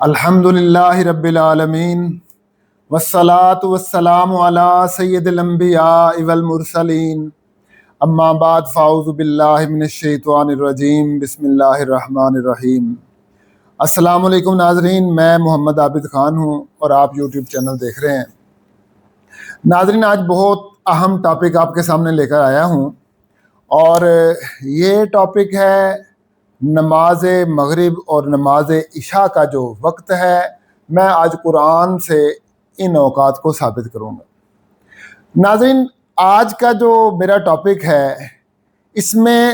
الحمدللہ رب العالمین والصلاة والسلام علی سید الانبیاء والمرسلین اما بعد فاعوذ باللہ من الشیطان الرجیم بسم اللہ الرحمن الرحیم۔ السلام علیکم ناظرین، میں محمد عابد خان ہوں اور آپ یوٹیوب چینل دیکھ رہے ہیں۔ ناظرین، آج بہت اہم ٹاپک آپ کے سامنے لے کر آیا ہوں اور یہ ٹاپک ہے نماز مغرب اور نماز عشاء کا جو وقت ہے۔ میں آج قرآن سے ان اوقات کو ثابت کروں گا۔ ناظرین، آج کا جو میرا ٹاپک ہے اس میں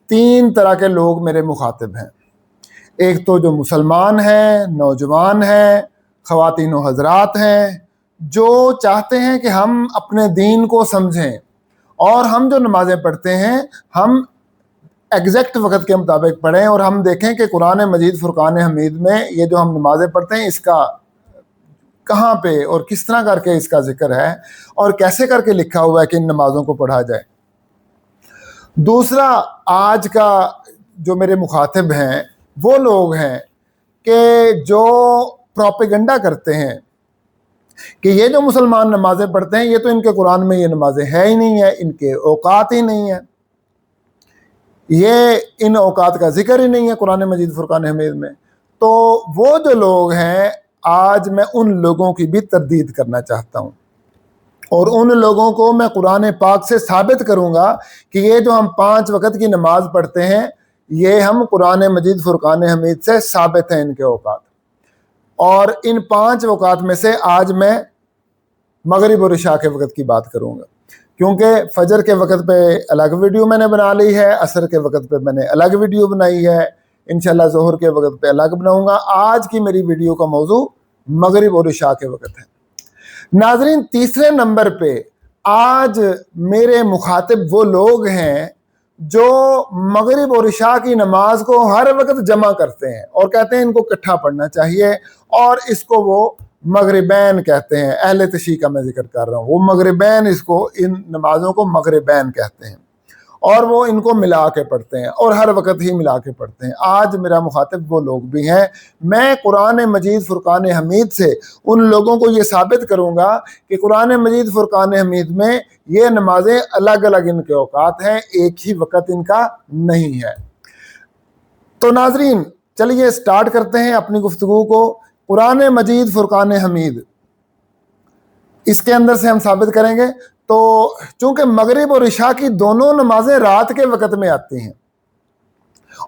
3 طرح کے لوگ میرے مخاطب ہیں۔ ایک تو جو مسلمان ہیں، نوجوان ہیں، خواتین و حضرات ہیں، جو چاہتے ہیں کہ ہم اپنے دین کو سمجھیں اور ہم جو نمازیں پڑھتے ہیں ہم ایگزیکٹ وقت کے مطابق پڑھیں اور ہم دیکھیں کہ قرآن مجید فرقان حمید میں یہ جو ہم نمازیں پڑھتے ہیں اس کا کہاں پہ اور کس طرح کر کے اس کا ذکر ہے اور کیسے کر کے لکھا ہوا ہے کہ ان نمازوں کو پڑھا جائے۔ دوسرا، آج کا جو میرے مخاطب ہیں وہ لوگ ہیں کہ جو پروپیگنڈا کرتے ہیں کہ یہ جو مسلمان نمازیں پڑھتے ہیں یہ تو ان کے قرآن میں یہ نمازیں ہے ہی نہیں ہے، ان کے اوقات ہی نہیں ہیں، یہ ان اوقات کا ذکر ہی نہیں ہے قرآن مجید فرقان حمید میں۔ تو وہ جو لوگ ہیں آج میں ان لوگوں کی بھی تردید کرنا چاہتا ہوں اور ان لوگوں کو میں قرآن پاک سے ثابت کروں گا کہ یہ جو ہم 5 وقت کی نماز پڑھتے ہیں یہ ہم قرآن مجید فرقان حمید سے ثابت ہیں ان کے اوقات۔ اور ان 5 اوقات میں سے آج میں مغرب اور عشاء کے وقت کی بات کروں گا، کیونکہ فجر کے وقت پہ الگ ویڈیو میں نے بنا لی ہے، عصر کے وقت پہ میں نے الگ ویڈیو بنائی ہے، انشاءاللہ ظہر کے وقت پہ الگ بناؤں گا۔ آج کی میری ویڈیو کا موضوع مغرب اور عشاء کے وقت ہے۔ ناظرین، تیسرے نمبر پہ آج میرے مخاطب وہ لوگ ہیں جو مغرب اور عشاء کی نماز کو ہر وقت جمع کرتے ہیں اور کہتے ہیں ان کو اکٹھا پڑھنا چاہیے، اور اس کو وہ مغربین کہتے ہیں۔ اہل تشیع کا میں ذکر کر رہا ہوں، وہ مغربین اس کو، ان نمازوں کو مغربین کہتے ہیں اور وہ ان کو ملا کے پڑھتے ہیں اور ہر وقت ہی ملا کے پڑھتے ہیں۔ آج میرا مخاطب وہ لوگ بھی ہیں۔ میں قرآن مجید فرقان حمید سے ان لوگوں کو یہ ثابت کروں گا کہ قرآن مجید فرقان حمید میں یہ نمازیں الگ الگ ان کے اوقات ہیں، ایک ہی وقت ان کا نہیں ہے۔ تو ناظرین، چلیے سٹارٹ کرتے ہیں اپنی گفتگو کو۔ قرآن مجید فرقان حمید، اس کے اندر سے ہم ثابت کریں گے۔ تو چونکہ مغرب اور عشاء کی دونوں نمازیں رات کے وقت میں آتی ہیں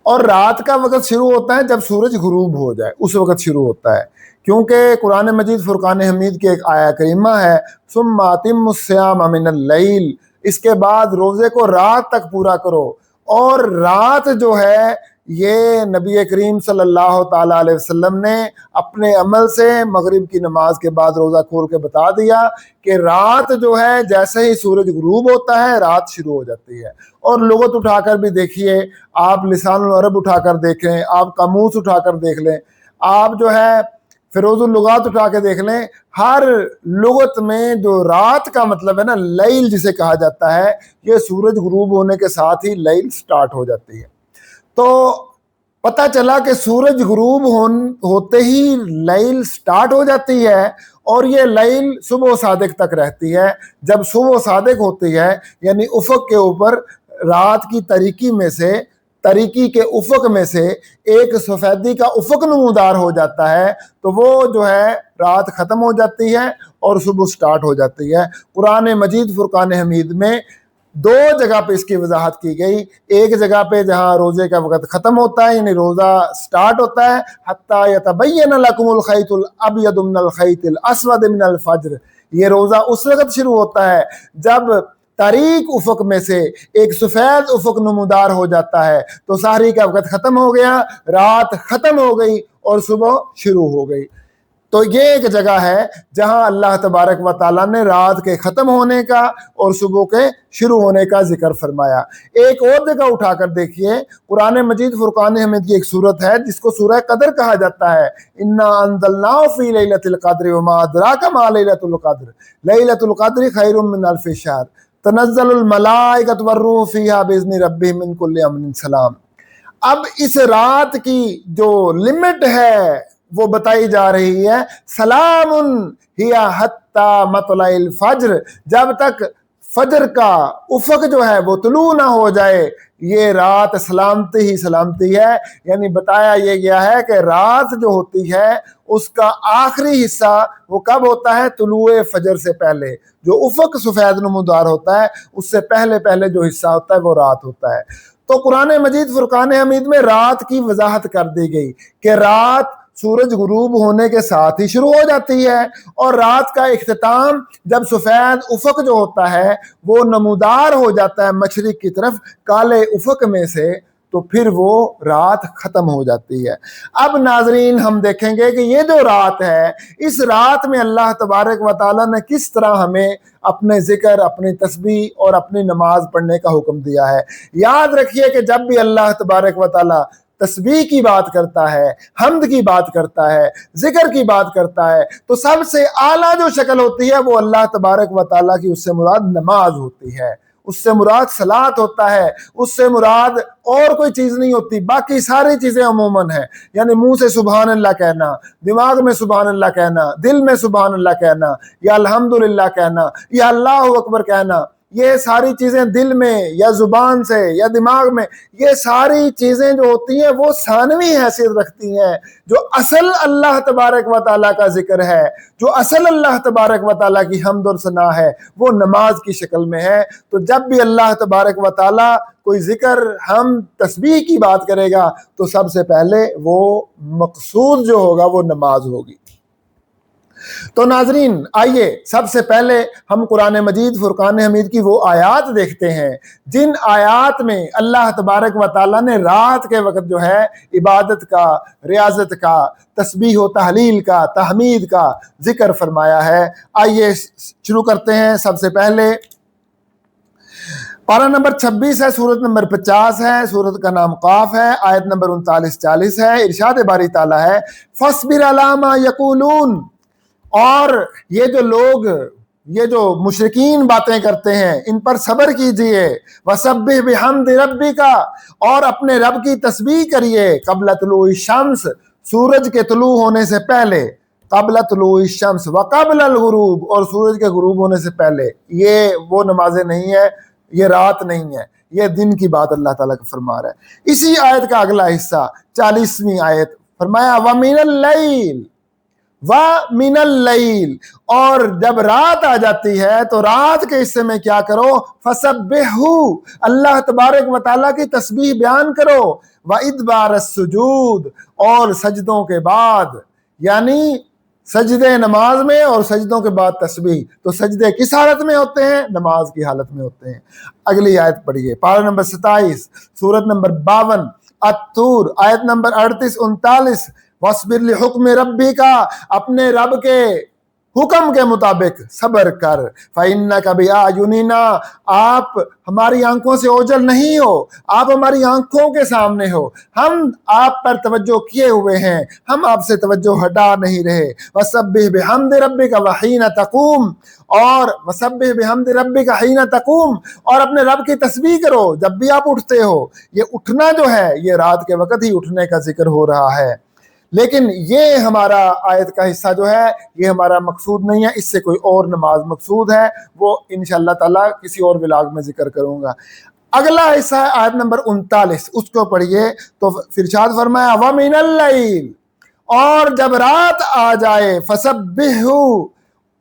اور رات کا وقت شروع ہوتا ہے جب سورج غروب ہو جائے، اس وقت شروع ہوتا ہے، کیونکہ قرآن مجید فرقان حمید کی ایک آیہ کریمہ ہے ثم اتموا الصیام من اللیل، اس کے بعد روزے کو رات تک پورا کرو۔ اور رات جو ہے یہ نبی کریم صلی اللہ تعالیٰ علیہ وسلم نے اپنے عمل سے مغرب کی نماز کے بعد روزہ کھول کے بتا دیا کہ رات جو ہے جیسے ہی سورج غروب ہوتا ہے رات شروع ہو جاتی ہے۔ اور لغت اٹھا کر بھی دیکھیے، آپ لسان العرب اٹھا کر دیکھیں، آپ قاموس اٹھا کر دیکھ لیں، آپ جو ہے فیروز اللغات اٹھا کے دیکھ لیں، ہر لغت میں جو رات کا مطلب ہے نا، لیل جسے کہا جاتا ہے، یہ سورج غروب ہونے کے ساتھ ہی لیل سٹارٹ ہو جاتی ہے۔ تو پتہ چلا کہ سورج غروب ہوتے ہی لیل سٹارٹ ہو جاتی ہے اور یہ لیل صبح صادق تک رہتی ہے۔ جب صبح صادق ہوتی ہے یعنی افق کے اوپر رات کی تاریکی کے افق میں سے ایک سفیدی کا افق نمودار ہو جاتا ہے، تو وہ جو ہے رات ختم ہو جاتی ہے اور صبح سٹارٹ ہو جاتی ہے۔ قرآن مجید فرقان حمید میں 2 جگہ پہ اس کی وضاحت کی گئی۔ ایک جگہ پہ جہاں روزے کا وقت ختم ہوتا ہے یعنی روزہ سٹارٹ ہوتا ہے حتی یتبین لکم الخیط الابیض من الخیط الاسود من الفجر، یہ روزہ اس وقت شروع ہوتا ہے جب تاریک افق میں سے ایک سفید افق نمودار ہو جاتا ہے، تو سحری کا وقت ختم ہو گیا، رات ختم ہو گئی اور صبح شروع ہو گئی۔ تو یہ ایک جگہ ہے جہاں اللہ تبارک و تعالیٰ نے رات کے ختم ہونے کا اور صبح کے شروع ہونے کا ذکر فرمایا۔ ایک اور جگہ اٹھا کر دیکھیے، قرآن مجید فرقان حمید کی ایک سورت ہے جس کو سورہ قدر کہا جاتا ہے، انا انزلناہ فی لیلۃ القدر وما ادراک ما لیلۃ القدر لیلۃ القدر خیر من الف شہر تنزل الملائکۃ والروح فیہا باذن ربہم من کل امر سلام۔ اب اس رات کی جو لمٹ ہے وہ بتائی جا رہی ہے، سلام ہی حتی مطلع الفجر، جب تک فجر کا افق جو ہے وہ طلوع نہ ہو جائے یہ رات سلامتی ہی سلامتی ہے۔ یعنی بتایا یہ گیا ہے کہ رات جو ہوتی ہے اس کا آخری حصہ وہ کب ہوتا ہے؟ طلوع فجر سے پہلے، جو افق سفید نمودار ہوتا ہے اس سے پہلے پہلے جو حصہ ہوتا ہے وہ رات ہوتا ہے۔ تو قرآن مجید فرقان حمید میں رات کی وضاحت کر دی گئی کہ رات سورج غروب ہونے کے ساتھ ہی شروع ہو جاتی ہے، اور رات کا اختتام جب سفید افق جو ہوتا ہے وہ نمودار ہو جاتا ہے مشرق کی طرف کالے افق میں سے، تو پھر وہ رات ختم ہو جاتی ہے۔ اب ناظرین ہم دیکھیں گے کہ یہ جو رات ہے، اس رات میں اللہ تبارک و تعالیٰ نے کس طرح ہمیں اپنے ذکر، اپنی تسبیح اور اپنی نماز پڑھنے کا حکم دیا ہے۔ یاد رکھیے کہ جب بھی اللہ تبارک و تعالیٰ تسبیح کی بات کرتا ہے، حمد کی بات کرتا ہے، ذکر کی بات کرتا ہے، تو سب سے اعلیٰ جو شکل ہوتی ہے وہ اللہ تبارک و تعالیٰ کی، اس سے مراد نماز ہوتی ہے، اس سے مراد صلاۃ ہوتا ہے، اس سے مراد اور کوئی چیز نہیں ہوتی، باقی ساری چیزیں عموماً ہیں۔ یعنی منہ سے سبحان اللہ کہنا، دماغ میں سبحان اللہ کہنا، دل میں سبحان اللہ کہنا، یا الحمدللہ کہنا، یا اللہ اکبر کہنا، یہ ساری چیزیں دل میں یا زبان سے یا دماغ میں، یہ ساری چیزیں جو ہوتی ہیں وہ ثانوی حیثیت رکھتی ہیں۔ جو اصل اللہ تبارک و تعالیٰ کا ذکر ہے، جو اصل اللہ تبارک و تعالیٰ کی حمد اور ثنا ہے، وہ نماز کی شکل میں ہے۔ تو جب بھی اللہ تبارک و تعالیٰ کوئی ذکر، حمد، تسبیح کی بات کرے گا تو سب سے پہلے وہ مقصود جو ہوگا وہ نماز ہوگی۔ تو ناظرین آئیے سب سے پہلے ہم قرآن مجید فرقان حمید کی وہ آیات دیکھتے ہیں جن آیات میں اللہ تبارک و تعالیٰ نے رات کے وقت جو ہے عبادت کا، ریاضت کا، تسبیح و تحلیل کا، تحمید کا ذکر فرمایا ہے۔ آئیے شروع کرتے ہیں۔ سب سے پہلے پارہ نمبر 26 ہے، سورت نمبر 50 ہے، سورت کا نام قاف ہے، آیت نمبر 39-40 ہے۔ ارشاد باری تعالیٰ ہے فَاصْبِرْ عَلَىٰ مَا يَقُولُونَ، اور یہ جو لوگ، یہ جو مشرکین باتیں کرتے ہیں ان پر صبر کیجئے، وَسَبِّحْ بِحَمْدِ رَبِّكَ، اور اپنے رب کی تسبیح کریے، قبل طلوع الشمس، سورج کے طلوع ہونے سے پہلے، قبل طلوع الشمس وقبل الغروب، اور سورج کے غروب ہونے سے پہلے۔ یہ وہ نمازیں نہیں ہے، یہ رات نہیں ہے، یہ دن کی بات اللہ تعالیٰ کا فرما رہا ہے۔ اسی آیت کا اگلا حصہ 40ویں آیت فرمایا وَمِنَ اللَّيْلِ وَمِنَ اللَّيْلِ، اور جب رات آ جاتی ہے تو رات کے حصے میں کیا کرو؟ فَسَبِّحْهُ، اللہ تبارک و تعالیٰ کی تسبیح بیان کرو، وَإِدْبَارَ السُّجُودِ، اور سجدوں کے بعد، یعنی سجدے نماز میں اور سجدوں کے بعد تسبیح۔ تو سجدے کس حالت میں ہوتے ہیں؟ نماز کی حالت میں ہوتے ہیں۔ اگلی آیت پڑھیے، پارہ نمبر 27، سورت نمبر 52، الطور، آیت نمبر 38-39، وَاصْبِرْ لِحُکْمِ رَبِّكَ، اپنے رب کے حکم کے مطابق صبر کر، فَإِنَّكَ بِأَعْيُنِنَا، آپ ہماری آنکھوں سے اوجھل نہیں ہو، آپ ہماری آنکھوں کے سامنے ہو، ہم آپ پر توجہ کیے ہوئے ہیں، ہم آپ سے توجہ ہٹا نہیں رہے۔ وَسَبِّحْ بِحَمْدِ رَبِّكَ وَحِينَ تَقُومُ، اور وَسَبِّحْ بِحَمْدِ رَبِّكَ حِينَ تَقُومُ، اور اپنے رب کی تسبیح کرو جب بھی آپ اٹھتے ہو۔ یہ اٹھنا جو ہے یہ رات کے وقت ہی اٹھنے کا ذکر ہو رہا ہے، لیکن یہ ہمارا آیت کا حصہ جو ہے یہ ہمارا مقصود نہیں ہے، اس سے کوئی اور نماز مقصود ہے، وہ انشاءاللہ تعالیٰ کسی اور ولاگ میں ذکر کروں گا۔ اگلا حصہ ہے آیت نمبر 39، اس کو پڑھیے تو ارشاد فرمایا وَمِنَ اللَّيْلِ، اور جب رات آ جائے فَسَبِّحْهُ،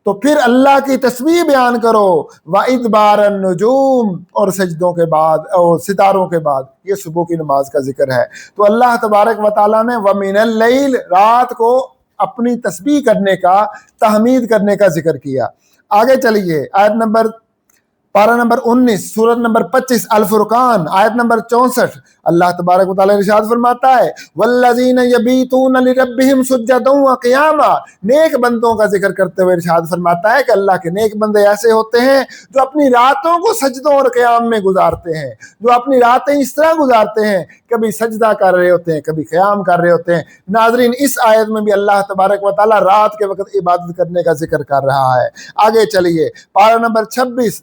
تو پھر اللہ کی تسبیح بیان کرو، وَإِدْبَارَ النُّجُومِ، اور سجدوں کے بعد اور ستاروں کے بعد، یہ صبح کی نماز کا ذکر ہے۔ تو اللہ تبارک و تعالیٰ نے وَمِنَ اللَّيْلِ، رات کو اپنی تسبیح کرنے کا، تحمید کرنے کا ذکر کیا۔ آگے چلیے، آیت نمبر پارہ نمبر 19، سورت نمبر 25، الفرقان، آیت نمبر 64، اللہ تبارک و تعالیٰ ارشاد فرماتا ہے وَالَّذِينَ يَبِيتُونَ لِرَبِّهِمْ سُجَّدًا وَقِيَامًا، نیک بندوں کا ذکر کرتے ہوئے ارشاد فرماتا ہے کہ اللہ کے نیک بندے ایسے ہوتے ہیں جو اپنی راتوں کو سجدوں اور قیام میں گزارتے ہیں، جو اپنی راتیں اس طرح گزارتے ہیں، کبھی سجدہ کر رہے ہوتے ہیں، کبھی قیام کر رہے ہوتے ہیں۔ ناظرین اس آیت میں بھی اللہ تبارک و تعالیٰ رات کے وقت عبادت کرنے کا ذکر کر رہا ہے۔ آگے چلیے، پارہ نمبر 26،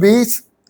20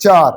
4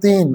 3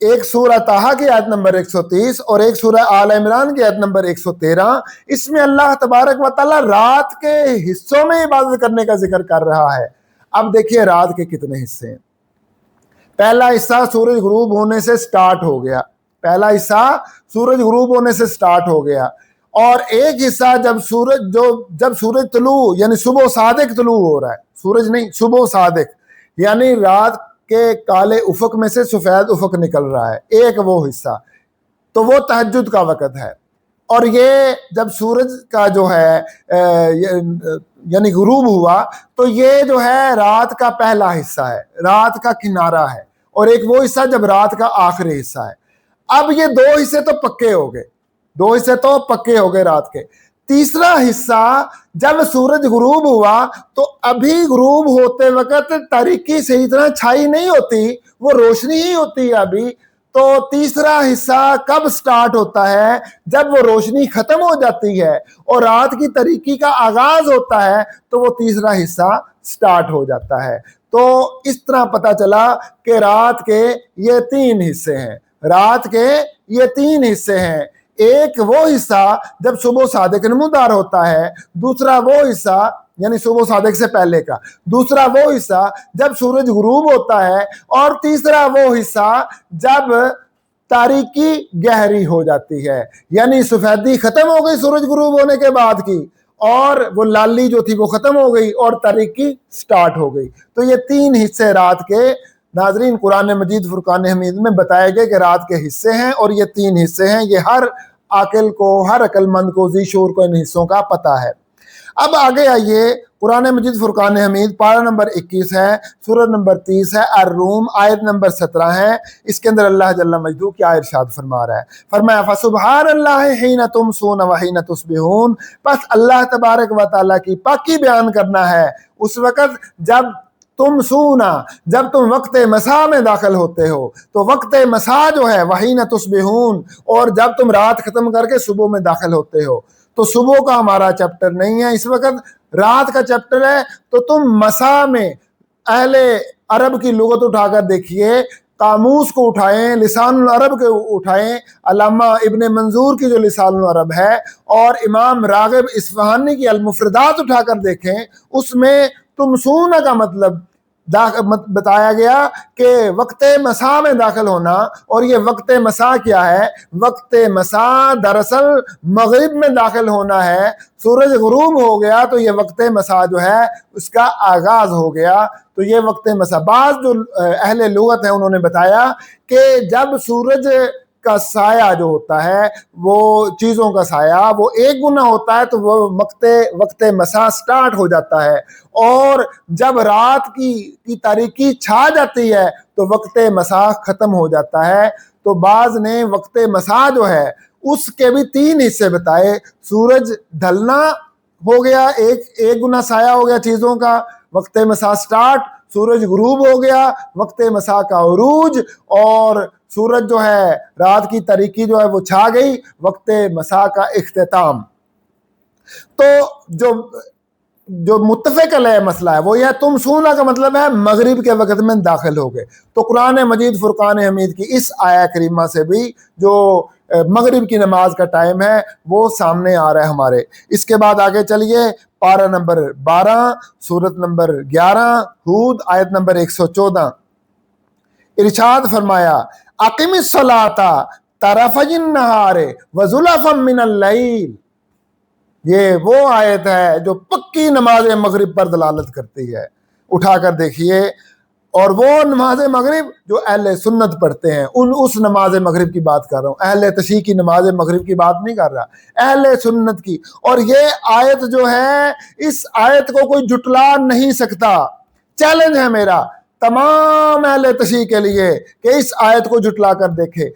ایک سورہ طٰہٰ کی آیت نمبر 130 اور ایک سورہ آل عمران کی آیت نمبر 113، اس میں اللہ تبارک و تعالیٰ رات کے حصوں میں عبادت کرنے کا ذکر کر رہا ہے۔ اب دیکھیے رات کے کتنے حصے ہیں۔ پہلا حصہ سورج غروب ہونے سے سٹارٹ ہو گیا، پہلا حصہ سورج غروب ہونے سے سٹارٹ ہو گیا، اور ایک حصہ جب سورج طلوع یعنی صبح صادق طلوع ہو رہا ہے، سورج نہیں، صبح صادق یعنی رات کے کالے افق میں سے سفید افق نکل رہا ہے، ایک وہ حصہ تو وہ تہجد کا وقت ہے۔ اور یہ جب سورج کا جو ہے یعنی غروب ہوا تو یہ جو ہے رات کا پہلا حصہ ہے، رات کا کنارہ ہے، اور ایک وہ حصہ جب رات کا آخری حصہ ہے۔ اب یہ دو حصے تو پکے ہو گئے، دو حصے تو پکے ہو گئے رات کے۔ تیسرا حصہ جب سورج غروب ہوا تو ابھی غروب ہوتے وقت تاریکی صحیح طرح چھائی نہیں ہوتی، وہ روشنی ہی ہوتی ہے ابھی۔ تو تیسرا حصہ کب سٹارٹ ہوتا ہے؟ جب وہ روشنی ختم ہو جاتی ہے اور رات کی تاریکی کا آغاز ہوتا ہے تو وہ تیسرا حصہ سٹارٹ ہو جاتا ہے۔ تو اس طرح پتہ چلا کہ رات کے یہ تین حصے ہیں، رات کے یہ تین حصے ہیں۔ ایک وہ حصہ جب صبح صادق نمودار ہوتا ہے، دوسرا وہ حصہ یعنی صبح صادق سے پہلے کا، دوسرا وہ حصہ جب سورج غروب ہوتا ہے، اور تیسرا وہ حصہ جب تاریکی گہری ہو جاتی ہے، یعنی سفیدی ختم ہو گئی سورج غروب ہونے کے بعد کی، اور وہ لالی جو تھی وہ ختم ہو گئی اور تاریکی سٹارٹ ہو گئی۔ تو یہ تین حصے رات کے ناظرین قرآن مجید فرقان حمید میں بتائے گئے کہ رات کے حصے ہیں، اور یہ تین حصے ہیں۔ یہ ہر عاقل کو، ہر عقل مند کو، ذی شعور کو ان حصوں کا پتہ ہے۔ اب آگے آئیے، قرآن مجید فرقان حمید پارہ نمبر 21 ہے، سورہ نمبر 30 ہے، الروم آیت نمبر 17 ہے۔ اس کے اندر اللہ جل مجدہ کیا ارشاد فرما رہا ہے؟ فرمایا فسبحان اللہ حین تمسون وحین تصبحون، بس اللہ تبارک و تعالیٰ کی پاکی بیان کرنا ہے اس وقت جب تم سونا، جب تم وقت مساء میں داخل ہوتے ہو، تو وقت مساء جو ہے وحین تصبحون، اور جب تم رات ختم کر کے صبح میں داخل ہوتے ہو۔ تو صبح کا ہمارا چیپٹر نہیں ہے اس وقت، رات کا چیپٹر ہے۔ تو تم مساء میں اہل عرب کی لغت اٹھا کر دیکھیے، قاموس کو اٹھائیں، لسان العرب کو اٹھائیں، علامہ ابن منظور کی جو لسان العرب ہے، اور امام راغب اصفہانی کی المفردات اٹھا کر دیکھیں، اس میں تمسون کا مطلب بتایا گیا کہ وقت مساء میں داخل ہونا۔ اور یہ وقت مساء کیا ہے؟ وقت مساء دراصل مغرب میں داخل ہونا ہے۔ سورج غروب ہو گیا تو یہ وقت مساء جو ہے اس کا آغاز ہو گیا۔ تو یہ وقت مساء، بعض جو اہل لغت ہیں انہوں نے بتایا کہ جب سورج کا سایہ جو ہوتا ہے، وہ چیزوں کا سایہ وہ ایک گنا ہوتا ہے تو وہ وقت مساء سٹارٹ ہو جاتا ہے، اور جب رات کی تاریکی چھا جاتی ہے تو وقت مساء ختم ہو جاتا ہے۔ تو بعض نے وقت مساء جو ہے اس کے بھی تین حصے بتائے۔ سورج ڈھلنا ہو گیا، ایک گنا سایہ ہو گیا چیزوں کا، وقت مساء سٹارٹ، سورج غروب ہو گیا، وقت مساء کا عروج، اور سورج جو ہے رات کی تاریکی جو ہے وہ چھا گئی، وقت مساء کا اختتام۔ تو جو متفق علیہ مسئلہ ہے وہ یہ تم سونا کا مطلب ہے مغرب کے وقت میں داخل ہو گئے۔ تو قرآن مجید فرقان حمید کی اس آیہ کریمہ سے بھی جو مغرب کی نماز کا ٹائم ہے وہ سامنے آ رہا ہے ہمارے۔ اس کے بعد آگے چلیے، پارہ نمبر 12، سورت نمبر 11، ہود آیت نمبر 114، ارشاد فرمایا اقم الصلاۃ طرفی النہار وزلفا من اللیل۔ یہ وہ آیت ہے جو پکی نماز مغرب پر دلالت کرتی ہے، اٹھا کر دیکھیے۔ اور وہ نماز مغرب جو اہل سنت پڑھتے ہیں، اس نماز مغرب کی بات کر رہا ہوں، اہل تشیع کی نماز مغرب کی بات نہیں کر رہا، اہل سنت کی۔ اور یہ آیت جو ہے، اس آیت کو کوئی جھٹلا نہیں سکتا۔ چیلنج ہے میرا تمام اہل تشیع کے لیے کہ اس آیت کو جھٹلا کر دیکھے۔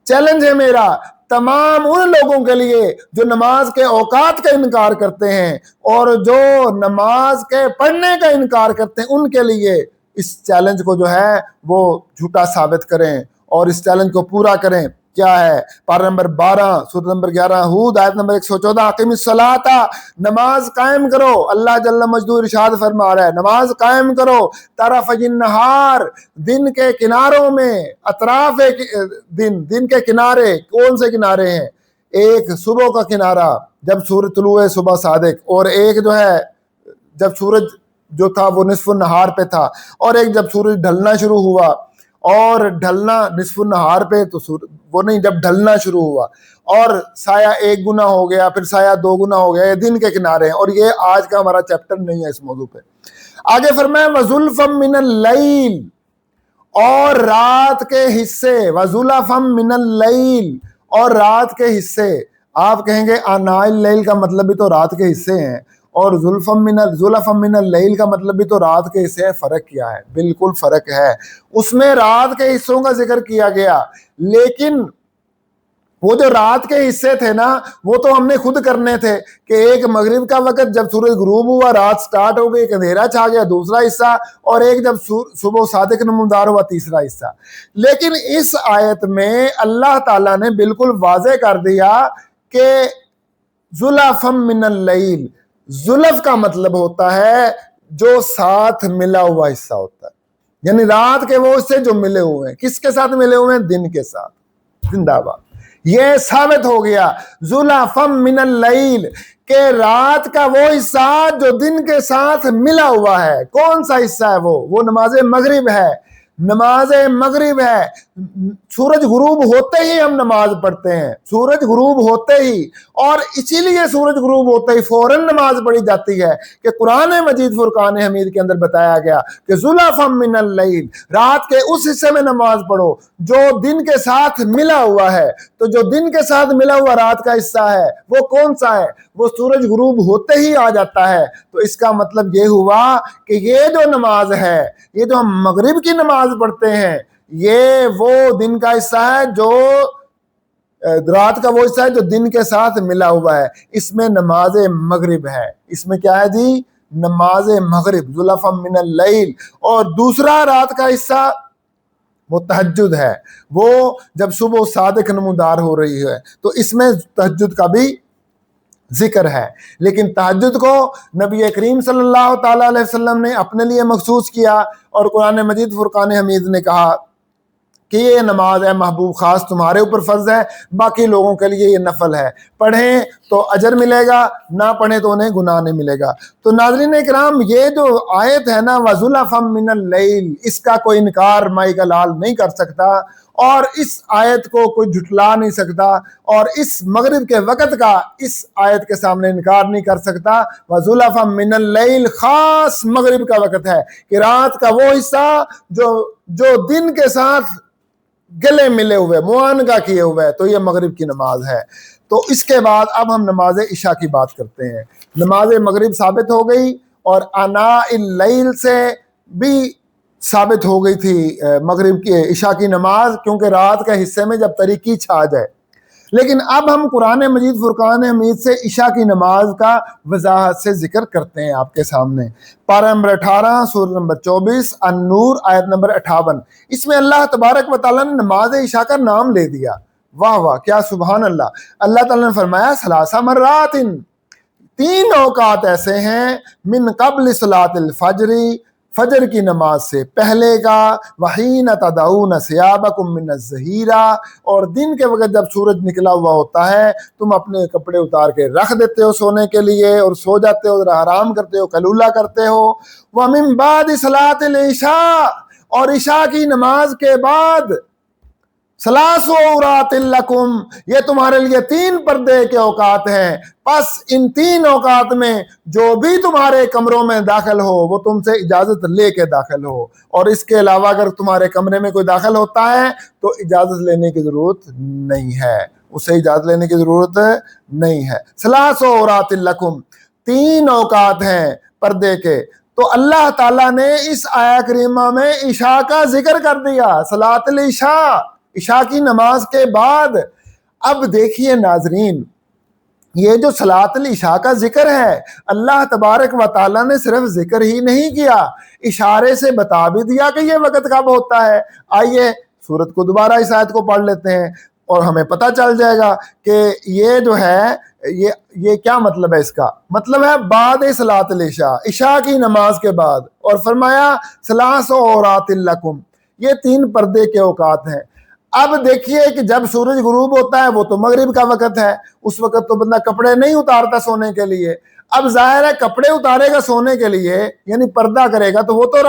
چیلنج ہے میرا تمام ان لوگوں کے لیے جو نماز کے اوقات کا انکار کرتے ہیں اور جو نماز کے پڑھنے کا انکار کرتے ہیں، ان کے لیے اس چیلنج کو جو ہے وہ جھوٹا ثابت کریں اور اس چیلنج کو پورا کریں۔ کیا ہے؟ پارہ نمبر 12 سورۃ نمبر 11 ہود آیت نمبر 114 اقیم الصلاۃ، نماز قائم کرو۔ اللہ جل مجدہ ارشاد فرما رہا ہے نماز قائم کرو طرف النہار، دن کے کناروں میں، اطراف دن کے کنارے، کون سے کنارے ہیں؟ ایک صبح کا کنارہ جب سورج طلوع صبح صادق، اور ایک جو ہے جب سورج جو تھا وہ نصف النہار پہ تھا، اور ایک جب سورج ڈھلنا شروع ہوا، اور ڈھلنا نصف النہار پہ تو وہ نہیں، جب ڈھلنا شروع ہوا اور سایہ 1 گنا ہو گیا، پھر سایہ 2 گنا ہو گیا، یہ دن کے کنارے ہیں، اور یہ آج کا ہمارا چیپٹر نہیں ہے اس موضوع پہ۔ آگے فرمایا وَزُلْفًا مِّنَ اللَّيْلِ، اور رات کے حصے، وَزُلَفًا مِّنَ اللَّيْلِ، اور رات کے حصے۔ آپ کہیں گے آناء اللیل کا مطلب بھی تو رات کے حصے ہیں، اور زُلَفًا مِّنَ اللَّيْلِ کا مطلب بھی تو رات کے حصے ہیں۔ فرق کیا ہے؟ بالکل فرق ہے۔ اس میں رات کے حصوں کا ذکر کیا گیا، لیکن وہ جو رات کے حصے تھے نا، وہ تو ہم نے خود کرنے تھے کہ ایک مغرب کا وقت جب سورج غروب ہوا، رات سٹارٹ ہو گئی، ایک اندھیرا چھا گیا، دوسرا حصہ، اور ایک جب صبح صادق نمودار ہوا، تیسرا حصہ۔ لیکن اس آیت میں اللہ تعالیٰ نے بالکل واضح کر دیا کہ زُلَفًا مِّنَ اللَّيْلِ، زلف کا مطلب ہوتا ہے جو ساتھ ملا ہوا حصہ ہوتا ہے، یعنی رات کے وہ حصے جو ملے ہوئے ہیں۔ کس کے ساتھ ملے ہوئے ہیں؟ دن کے ساتھ۔ زندہ باد، یہ ثابت ہو گیا زُلَفًا مِّنَ اللَّيْلِ کہ رات کا وہ حصہ جو دن کے ساتھ ملا ہوا ہے۔ کون سا حصہ ہے وہ نماز مغرب ہے، نماز مغرب ہے۔ سورج غروب ہوتے ہی ہم نماز پڑھتے ہیں، سورج غروب ہوتے ہی، اور اسی لیے سورج غروب ہوتے ہی فوراً نماز پڑھی جاتی ہے کہ قرآن مجید فرقان حمید کے اندر بتایا گیا کہ زُلَفًا مِّنَ اللَّيْلِ، رات کے اس حصے میں نماز پڑھو جو دن کے ساتھ ملا ہوا ہے۔ تو جو دن کے ساتھ ملا ہوا رات کا حصہ ہے وہ کون سا ہے؟ وہ سورج غروب ہوتے ہی آ جاتا ہے۔ تو اس کا مطلب یہ ہوا کہ یہ جو نماز ہے، یہ جو ہم مغرب کی نماز پڑھتے ہیں، یہ وہ دن کا حصہ ہے جو رات کا وہ حصہ ہے جو دن کے ساتھ ملا ہوا ہے۔ اس میں نماز مغرب ہے۔ اس میں کیا ہے جی؟ نماز مغرب، زُلَفًا مِّنَ اللَّيْلِ۔ اور دوسرا رات کا حصہ وہ تہجد ہے، وہ جب صبح صادق نمودار ہو رہی ہے، تو اس میں تہجد کا بھی ذکر ہے۔ لیکن تہجد کو نبی کریم صلی اللہ تعالیٰ علیہ وسلم نے اپنے لیے مخصوص کیا، اور قرآن مجید فرقان حمید نے کہا کہ یہ نماز ہے محبوب، خاص تمہارے اوپر فرض ہے، باقی لوگوں کے لیے یہ نفل ہے، پڑھیں تو اجر ملے گا، نہ پڑھیں تو انہیں گناہ نہیں ملے گا۔ تو ناظرین کرام، یہ جو آیت ہے نا وَزُلَفًا مِّنَ اللَّيْلِ، اس کا کوئی انکار مائی کا لال نہیں کر سکتا، اور اس آیت کو کوئی جھٹلا نہیں سکتا، اور اس مغرب کے وقت کا اس آیت کے سامنے انکار نہیں کر سکتا۔ وَزُلَفًا مِّنَ اللَّيْلِ خاص مغرب کا وقت ہے کہ رات کا وہ حصہ جو دن کے ساتھ گلے ملے ہوئے، معانقہ کیے ہوئے، تو یہ مغرب کی نماز ہے۔ تو اس کے بعد اب ہم نماز عشاء کی بات کرتے ہیں۔ نماز مغرب ثابت ہو گئی، اور آناء اللیل سے بھی ثابت ہو گئی تھی مغرب کی عشاء کی نماز، کیونکہ رات کے حصے میں جب تاریکی چھا جائے۔ لیکن اب ہم قرآن مجید فرقان حمید سے عشاء کی نماز کا وضاحت سے ذکر کرتے ہیں آپ کے سامنے۔ پارہ نمبر 18 سورۃ نمبر 24 النور آیت نمبر 58، اس میں اللہ تبارک و تعالیٰ نے نماز عشاء کا نام لے دیا۔ واہ واہ، کیا سبحان اللہ! اللہ تعالیٰ نے فرمایا ثلاث مرات، 3 اوقات ایسے ہیں، من قبل صلاۃ الفجر، فجر کی نماز سے پہلے کا، وحین تدعون ثیابکم من الظہیرہ، اور دن کے وقت جب سورج نکلا ہوا ہوتا ہے تم اپنے کپڑے اتار کے رکھ دیتے ہو سونے کے لیے، اور سو جاتے ہو، آرام کرتے ہو، قیلولہ کرتے ہو۔ ومن بعد صلاۃ العشاء، اور عشاء کی نماز کے بعد، ثلاث عورات لکم، یہ تمہارے لیے 3 پردے کے اوقات ہیں، پس ان 3 اوقات میں جو بھی تمہارے کمروں میں داخل ہو وہ تم سے اجازت لے کے داخل ہو، اور اس کے علاوہ اگر تمہارے کمرے میں کوئی داخل ہوتا ہے تو اجازت لینے کی ضرورت نہیں ہے، اسے اجازت لینے کی ضرورت نہیں ہے۔ ثلاث عورات لکم، 3 اوقات ہیں پردے کے۔ تو اللہ تعالیٰ نے اس آیہ کریمہ میں عشاء کا ذکر کر دیا، صلاۃ العشاء، عشاء کی نماز کے بعد۔ اب دیکھیے ناظرین، یہ جو صلاۃ العشاء کا ذکر ہے، اللہ تبارک و تعالیٰ نے صرف ذکر ہی نہیں کیا، اشارے سے بتا بھی دیا کہ یہ وقت کب ہوتا ہے۔ آئیے سورت کو دوبارہ اس آیت کو پڑھ لیتے ہیں۔ اور ہمیں پتہ چل جائے گا کہ یہ جو ہے یہ کیا مطلب ہے. اس کا مطلب ہے بعد صلاۃ العشاء، عشاء کی نماز کے بعد. اور فرمایا ثلاث عورات لکم، یہ 3 پردے کے اوقات ہیں. اب دیکھیے کہ جب سورج غروب ہوتا ہے وہ تو مغرب کا وقت ہے، اس وقت تو بندہ کپڑے نہیں اتارتا سونے کے لیے. اب ظاہر ہے کپڑے اتارے گا سونے کے لیے، یعنی پردہ کرے گا، تو وہ تو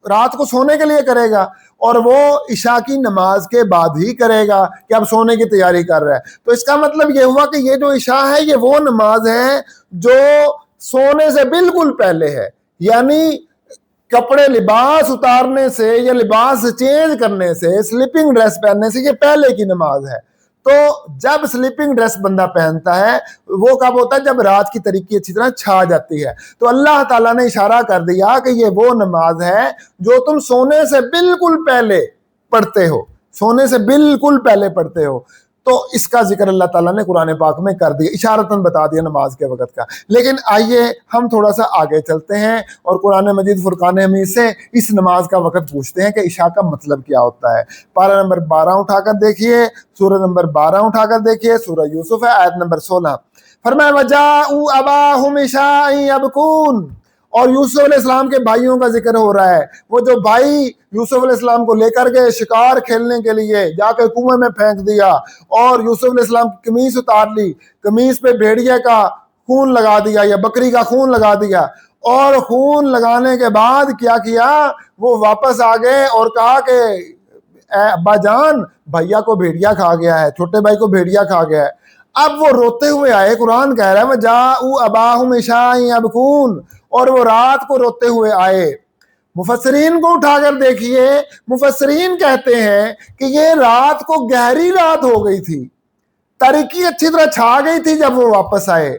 رات کو سونے کے لیے کرے گا، اور وہ عشاء کی نماز کے بعد ہی کرے گا کہ اب سونے کی تیاری کر رہا ہے. تو اس کا مطلب یہ ہوا کہ یہ جو عشاء ہے یہ وہ نماز ہے جو سونے سے بالکل پہلے ہے، یعنی کپڑے لباس اتارنے سے یا لباس چینج کرنے سے، سلیپنگ ڈریس پہننے سے یہ پہلے کی نماز ہے. تو جب سلیپنگ ڈریس بندہ پہنتا ہے وہ کب ہوتا ہے؟ جب رات کی تاریکی اچھی طرح چھا جاتی ہے. تو اللہ تعالیٰ نے اشارہ کر دیا کہ یہ وہ نماز ہے جو تم سونے سے بالکل پہلے پڑھتے ہو، سونے سے بالکل پہلے پڑھتے ہو. تو اس کا ذکر اللہ تعالیٰ نے قرآن پاک میں کر دیا، اشارتاً بتا دیا نماز کے وقت کا. لیکن آئیے ہم تھوڑا سا آگے چلتے ہیں اور قرآن مجید فرقان حمید سے اس نماز کا وقت پوچھتے ہیں کہ عشاء کا مطلب کیا ہوتا ہے. پارہ نمبر 12 اٹھا کر دیکھیے، سورہ نمبر 12 اٹھا کر دیکھیے، سورہ یوسف ہے، آیت نمبر 16. فرمایا وَجَاءُوا أَبَاهُمْ عِشَاءً يَبْكُونَ، اور یوسف علیہ السلام کے بھائیوں کا ذکر ہو رہا ہے. وہ جو بھائی یوسف علیہ السلام کو لے کر گئے شکار کھیلنے کے لیے، جا کے کنویں میں پھینک دیا اور یوسف علیہ السلام کی قمیص اتار لی، قمیص پہ بھیڑیے کا خون لگا دیا یا بکری کا خون لگا دیا، اور خون لگانے کے بعد کیا کیا؟ وہ واپس آ گئے اور کہا کہ اے ابا جان، بھیا کو بھیڑیا کھا گیا ہے، چھوٹے بھائی کو بھیڑیا کھا گیا ہے. اب وہ روتے ہوئے آئے، قرآن کہہ رہا ہے وَجَاءُوا أَبَاهُمْ عِشَاءً يَبْكُونَ، اور وہ رات کو روتے ہوئے آئے. مفسرین کو اٹھا کر دیکھیے، مفسرین کہتے ہیں کہ یہ رات کو گہری رات ہو گئی تھی، تاریکی اچھی طرح چھا گئی تھی جب وہ واپس آئے،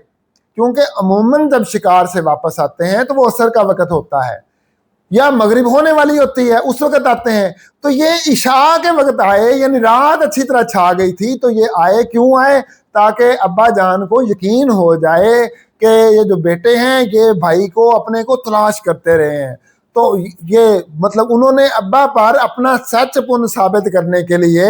کیونکہ عموماً جب شکار سے واپس آتے ہیں تو وہ عصر کا وقت ہوتا ہے یا مغرب ہونے والی ہوتی ہے، اس وقت آتے ہیں. تو یہ عشاء کے وقت آئے، یعنی رات اچھی طرح چھا گئی تھی. تو یہ آئے کیوں آئے؟ تاکہ ابا جان کو یقین ہو جائے کہ یہ جو بیٹے ہیں یہ بھائی کو اپنے کو تلاش کرتے رہے ہیں. تو یہ مطلب انہوں نے ابا پر اپنا سچ پن ثابت کرنے کے لیے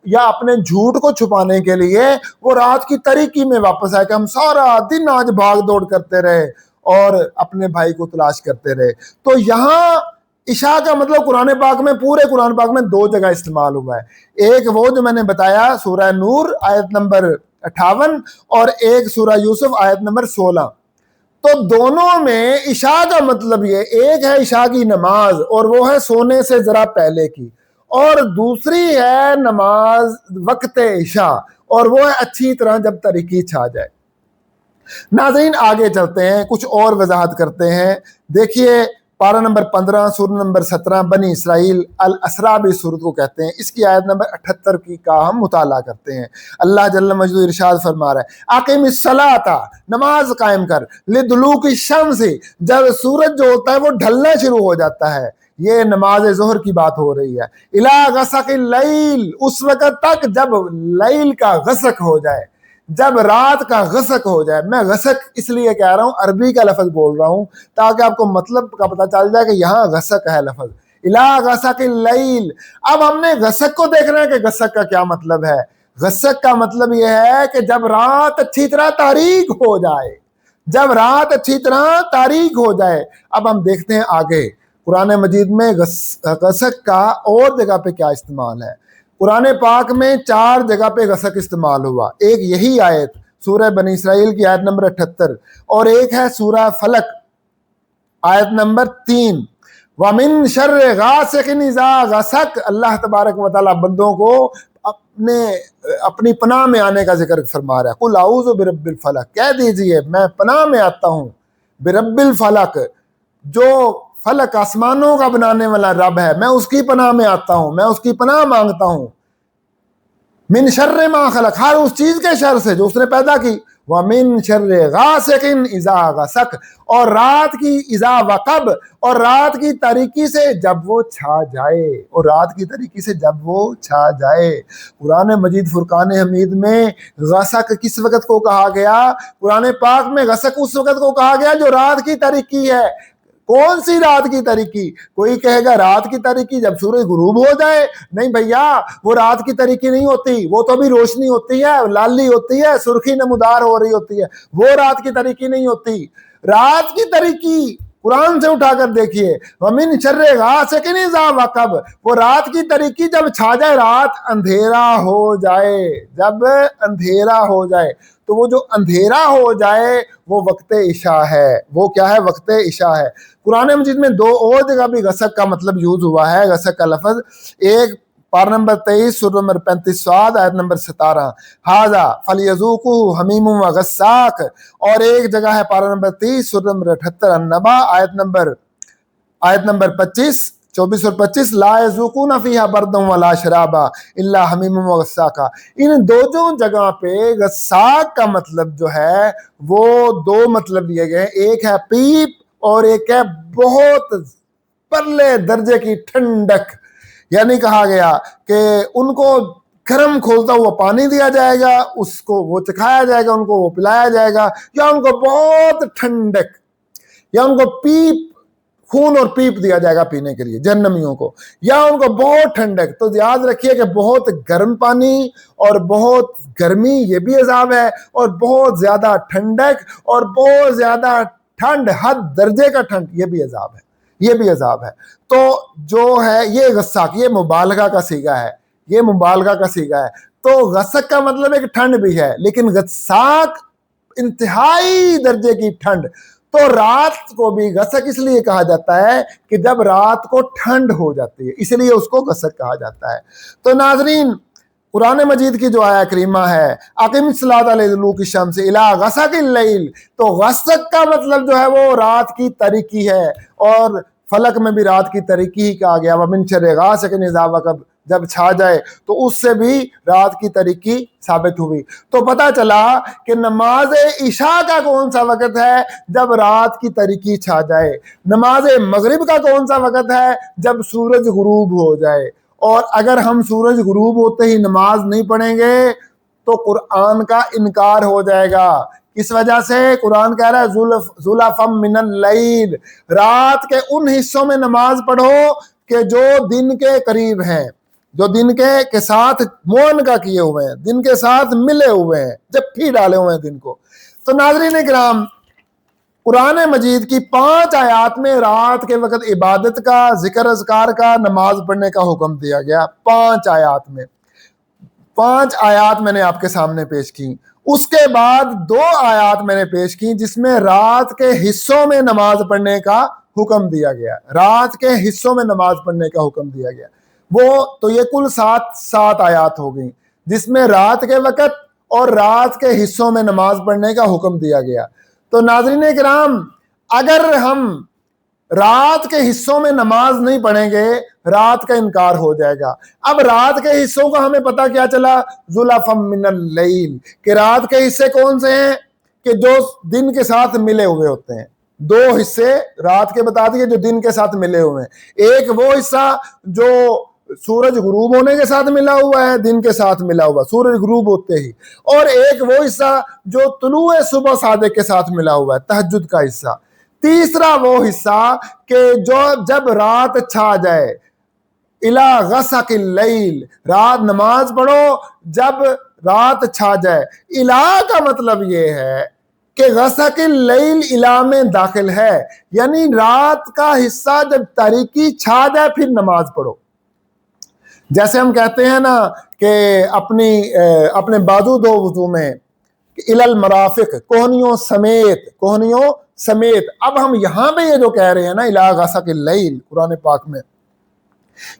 یا اپنے جھوٹ کو چھپانے کے لیے وہ رات کی تاریکی میں واپس آئے کہ ہم سارا دن آج بھاگ دوڑ کرتے رہے اور اپنے بھائی کو تلاش کرتے رہے. تو یہاں عشاء کا مطلب قرآن پاک میں، پورے قرآن پاک میں 2 جگہ استعمال ہوا ہے. ایک وہ جو میں نے بتایا سورہ نور آیت نمبر 58 اور ایک سورہ یوسف آیت نمبر 16. تو دونوں میں عشاء کا مطلب یہ، ایک ہے عشاء کی نماز اور وہ ہے سونے سے ذرا پہلے کی، اور دوسری ہے نماز وقت عشاء اور وہ ہے اچھی طرح جب تاریکی چھا جائے. ناظرین آگے چلتے ہیں، کچھ اور وضاحت کرتے ہیں. دیکھیے پارہ نمبر 15 سورہ نمبر 17 بنی اسرائیل الاسراء بھی سورت کو کہتے ہیں، اس کی آیت نمبر 78 کی کا ہم مطالعہ کرتے ہیں. اللہ جل مجدہ ارشاد فرما رہا ہے اقیم الصلاۃ، نماز قائم کر، لدلوک الشمس، جب سورج جو ہوتا ہے وہ ڈھلنا شروع ہو جاتا ہے، یہ نماز ظہر کی بات ہو رہی ہے، الی غسق اللیل، اس وقت تک جب لیل کا غسق ہو جائے، جب رات کا غسق ہو جائے. میں غسق اس لیے کہہ رہا ہوں، عربی کا لفظ بول رہا ہوں تاکہ آپ کو مطلب کا پتہ چل جائے کہ یہاں غسق ہے لفظ، الی غسق اللیل. اب ہم نے غسق کو دیکھنا ہے کہ غسق کا کیا مطلب ہے. غسق کا مطلب یہ ہے کہ جب رات اچھی طرح تاریک ہو جائے، جب رات اچھی طرح تاریک ہو جائے. اب ہم دیکھتے ہیں آگے قرآن مجید میں غسق کا اور جگہ پہ کیا استعمال ہے. قرآن پاک میں 4 جگہ پہ غسق استعمال ہوا. ایک یہی آیت سورہ بنی اسرائیل کی آیت نمبر 78 اور ایک ہے سورہ فلق آیت نمبر 3 وَمِن شَرِّ غَاسِقٍ إِذَا غَسَقَ. اللہ تبارک و تعالیٰ بندوں کو اپنی پناہ میں آنے کا ذکر فرما رہا ہے. قُلْ أَعُوذُ بِرَبِّ الْفَلَقِ، کہہ دیجئے میں پناہ میں آتا ہوں برب الفلق، جو فلک آسمانوں کا بنانے والا رب ہے، میں اس کی پناہ میں آتا ہوں، میں اس کی پناہ مانگتا ہوں. من شر ما خلق، ہر اس چیز کے شر سے جو اس نے پیدا کی. وَمِن شَرِّ غَاسِقٍ إِذَا غَسَقَ، اور رات کی اذا وقب، اور رات کی تاریکی سے جب وہ چھا جائے، اور رات کی تاریکی سے جب وہ چھا جائے. قرآن مجید فرقان حمید میں غسق کس وقت کو کہا گیا؟ قرآن پاک میں غسق اس وقت کو کہا گیا جو رات کی تاریکی ہے. کون سی رات کی تاریکی؟ کوئی کہے گا رات کی تاریکی جب سورج غروب ہو جائے. نہیں بھیا، وہ رات کی تاریکی نہیں ہوتی، وہ تو بھی روشنی ہوتی ہے، لالی ہوتی ہے، سرخی نمودار ہو رہی ہوتی ہے، وہ رات کی تاریکی نہیں ہوتی. رات کی تاریکی قرآن سے اٹھا کر دیکھیے، وَمِن شَرِّ غَاسِقٍ إِذَا وَقَبَ، وہ رات کی تاریکی جب چھا جائے، رات اندھیرا ہو جائے، جب اندھیرا ہو جائے. تو وہ جو اندھیرا ہو جائے وہ وقت عشاء ہے. وہ کیا ہے؟ وقت عشاء ہے. قرآن مجید میں دو اور جگہ بھی غسق کا مطلب یوز ہوا ہے، غسق کا لفظ. ایک پارہ نمبر 23 سورہ نمبر 35 صاد آیت نمبر 17 ھذا فلیذوقوہ حمیم و غساق، اور ایک جگہ ہے پارہ نمبر 30 سورہ نمبر 78 النبا آیت نمبر 24 اور 25 لا یذوقون فیہا بردا ولا شرابا الا حمیم و غساقا. ان دونوں جگہ پہ غساق کا مطلب جو ہے وہ دو مطلب لیے گئے، ایک ہے پیپ اور ایک ہے بہت پرلے درجے کی ٹھنڈک. یعنی کہا گیا کہ ان کو گرم کھولتا ہوا پانی دیا جائے گا، اس کو وہ چکھایا جائے گا، ان کو وہ پلایا جائے گا، یا ان کو بہت ٹھنڈک، یا ان کو پیپ خون اور پیپ دیا جائے گا پینے کے لیے جہنمیوں کو، یا ان کو بہت ٹھنڈک. تو یاد رکھیے کہ بہت گرم پانی اور بہت گرمی یہ بھی عذاب ہے، اور بہت زیادہ ٹھنڈک اور بہت زیادہ ٹھنڈ، حد درجے کا ٹھنڈ، یہ بھی عذاب ہے، یہ بھی عذاب ہے. تو جو ہے یہ غساق، یہ مبالغہ کا صیغہ ہے، یہ مبالغہ کا صیغہ ہے. تو غسق کا مطلب ایک ٹھنڈ بھی ہے، لیکن غساق انتہائی درجے کی ٹھنڈ. تو رات کو بھی غسق اس لیے کہا جاتا ہے کہ جب رات کو ٹھنڈ ہو جاتی ہے، اس لیے اس کو غسق کہا جاتا ہے. تو ناظرین، قرآن مجید کی جو آیہ کریمہ ہے اقم الصلاۃ لدلوک الشمس الی غسق اللیل، تو غسق کا مطلب جو ہے وہ رات کی تاریکی ہے، اور فلک میں بھی رات کی تاریکی ہی کہا گیا، ومن شر غاسق اذا وقب، جب چھا جائے تو اس سے بھی رات کی تاریکی ثابت ہوئی. تو پتہ چلا کہ نماز عشاء کا کون سا وقت ہے؟ جب رات کی تاریکی چھا جائے. نماز مغرب کا کون سا وقت ہے؟ جب سورج غروب ہو جائے. اور اگر ہم سورج غروب ہوتے ہی نماز نہیں پڑھیں گے تو قرآن کا انکار ہو جائے گا. اس وجہ سے قرآن کہہ رہا ہے زلفا من اللیل، رات کے ان حصوں میں نماز پڑھو کہ جو دن کے قریب ہیں، جو دن کے ساتھ معانقہ کیے ہوئے ہیں، دن کے ساتھ ملے ہوئے ہیں، جپھی ڈالے ہوئے ہیں دن کو. تو ناظرین کرام، قرآن مجید کی 5 آیات میں رات کے وقت عبادت کا، ذکر اذکار کا، نماز پڑھنے کا حکم دیا گیا. 5 آیات میں، 5 آیات میں نے آپ کے سامنے پیش کی. اس کے بعد 2 آیات میں نے پیش کی جس میں رات کے حصوں میں نماز پڑھنے کا حکم دیا گیا، رات کے حصوں میں نماز پڑھنے کا حکم دیا گیا. وہ تو یہ کل 7 آیات ہو گئیں جس میں رات کے وقت اور رات کے حصوں میں نماز پڑھنے کا حکم دیا گیا. تو ناظرین کرام، اگر ہم رات کے حصوں میں نماز نہیں پڑھیں گے رات کا انکار ہو جائے گا. اب رات کے حصوں کا ہمیں پتہ کیا چلا؟ زلفا من اللیل، کہ رات کے حصے کون سے ہیں کہ جو دن کے ساتھ ملے ہوئے ہوتے ہیں. 2 حصے رات کے بتا دیے جو دن کے ساتھ ملے ہوئے ہیں. ایک وہ حصہ جو سورج غروب ہونے کے ساتھ ملا ہوا ہے، دن کے ساتھ ملا ہوا سورج غروب ہوتے ہی، اور ایک وہ حصہ جو طلوع صبح صادق کے ساتھ ملا ہوا ہے، تہجد کا حصہ. تیسرا وہ حصہ کہ جو جب رات چھا جائے، الی غسق اللیل، رات نماز پڑھو جب رات چھا جائے. الی کا مطلب یہ ہے کہ غسق اللیل الی میں داخل ہے، یعنی رات کا حصہ جب تاریکی چھا جائے پھر نماز پڑھو. جیسے ہم کہتے ہیں نا کہ اپنے بازو دو وضو میں الی المرافق، کوہنیوں سمیت. اب ہم یہاں پہ یہ جو کہہ رہے ہیں نا الی غسق اللیل قرآن پاک میں،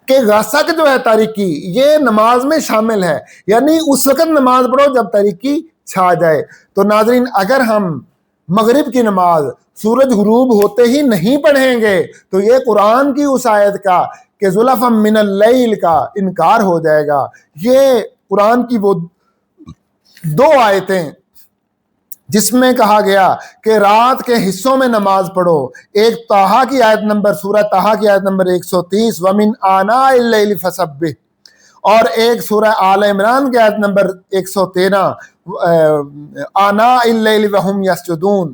کہ غسق جو ہے تاریکی، یہ نماز میں شامل ہے، یعنی اس وقت نماز پڑھو جب تاریکی چھا جائے. تو ناظرین، اگر ہم مغرب کی نماز سورج غروب ہوتے ہی نہیں پڑھیں گے تو یہ قرآن کی اس آیت کا کہ زلفا من اللیل کا انکار ہو جائے گا. یہ قرآن کی وہ 2 آیتیں جس میں کہا گیا کہ رات کے حصوں میں نماز پڑھو، ایک طٰہٰ کی آیت نمبر، سورہ طٰہٰ کی آیت نمبر 130 وَمِنْ آنَاءِ اللَّيْلِ فَسَبِّحْ، اور ایک سورہ آل عمران کی آیت نمبر 113 آنَاءِ اللَّيْلِ وَهُمْ يَسْجُدُونَ.